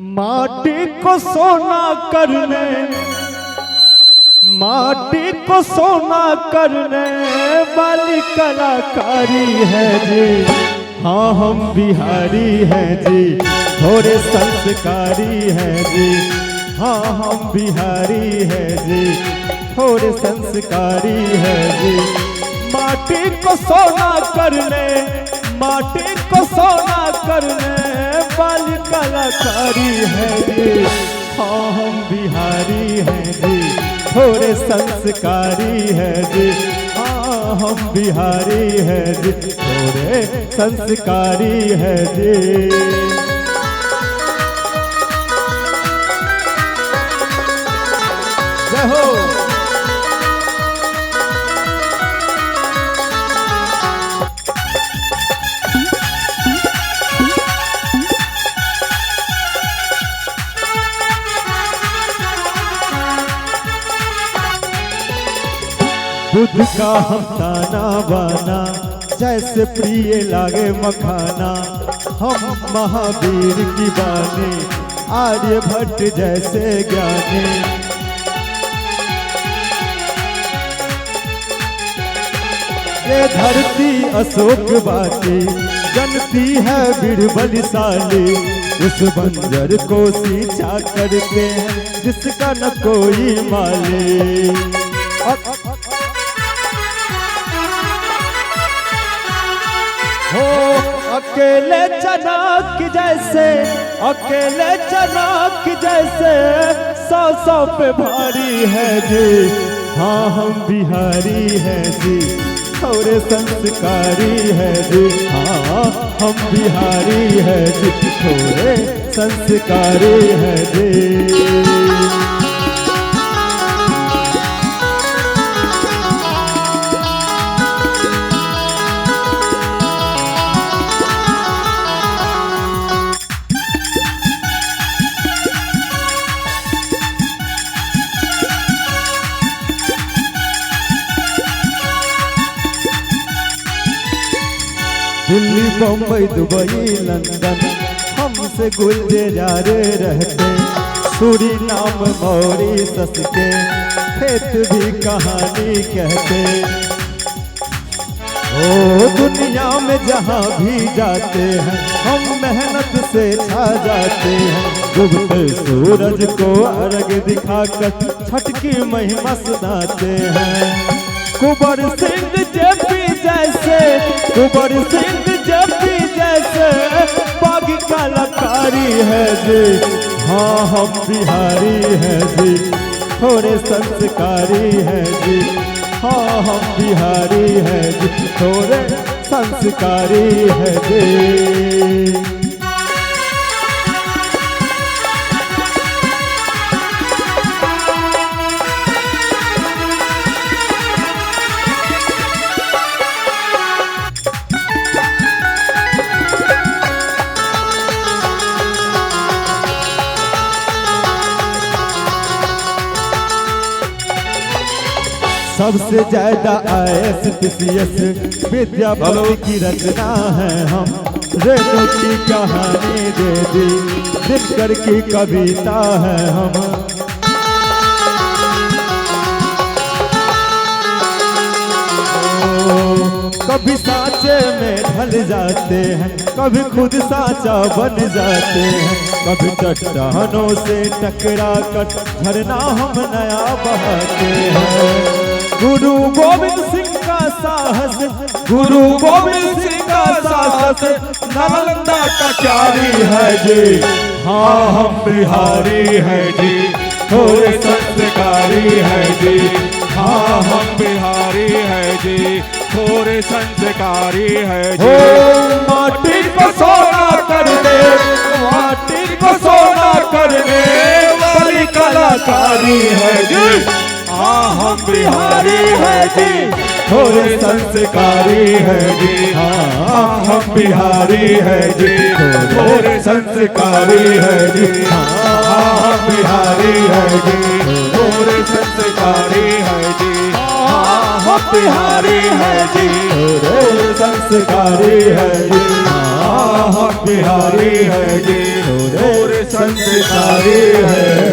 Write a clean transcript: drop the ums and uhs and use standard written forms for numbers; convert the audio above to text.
माटी को सोना करने, माटी को सोना करने वाली कलाकारी है जी। हाँ हम बिहारी हैं जी, थोड़े संस्कारी हैं जी। हाँ हम बिहारी हैं जी, थोड़े संस्कारी हैं जी। माटी को सोना करने, माटी को सोना करने वाली कलाकारी है जी। हाँ हम बिहारी हैं जी, थोड़े संस्कारी है जी। हाँ हम बिहारी है जी, थोड़े संस्कारी है जी। जय हो। दूध का हम ताना बाना, जैसे प्रिय लागे मखाना। हम महावीर की बानी, आर्यभट्ट जैसे ज्ञानी। ये धरती अशोक बाटी, जनती है बीरबलशाली। उस बंजर को सींचा करके जिसका न कोई माली। हो अकेले चनाक जैसे, अकेले चनाक जैसे, सौ सौ पे भारी है जी। हाँ हम बिहारी हैं जी, थोड़े संस्कारी है जी। हाँ हम बिहारी है जी, थोड़े संस्कारी है जी। दिल्ली बम्बई दुबई लंदन हमसे गुलजारे रहते। सूरीनाम मॉरिशस के खेत भी कहानी कहते। ओ दुनिया में जहाँ भी जाते हैं हम मेहनत से छा जाते हैं। डूबते सूरज को अर्घ दिखाकर छठ की महिमा सुनाते हैं। कुंवर सिंह जेपी जैसे, कुंवर सिंह जेपी जैसे बागी कलाकारी है जी। हाँ हम बिहारी हैं जी, थोड़े संस्कारी हैं जी। हाँ हम बिहारी हैं जी, थोड़े संस्कारी हैं जी। सबसे ज्यादा IAS विद्या भक्ति की रचना है हम। रेणु की कहानी दे दी, दिनकर की कविता है हम। कभी साँचे में ढल जाते हैं, कभी खुद साँचा बन जाते हैं। कभी चट्टानों से टकरा कर झरना हम नया बहाते हैं। गुरु गोविंद सिंह का साहस, गुरु गोविंद सिंह का साहस नालंदा का चारी है जी। हाँ हम बिहारी हैं जी, थोड़े संस्कारी है जी। हाँ हम बिहारी हैं जी, थोड़े संस्कारी है जी। माटी को सोना कर दे, माटी को सोना कर दे वाली कलाकारी है जी। हाँ हम बिहारी है जी, थोड़े संस्कारी है जी। हाँ हम बिहारी है जी, थोड़े संस्कारी है जी। हाँ हम बिहारी है जी, थोड़े संस्कारी है जी। हाँ हम बिहारी है जी, थोड़े संस्कारी है जी। हाँ हम बिहारी है जी, थोड़े संस्कारी है।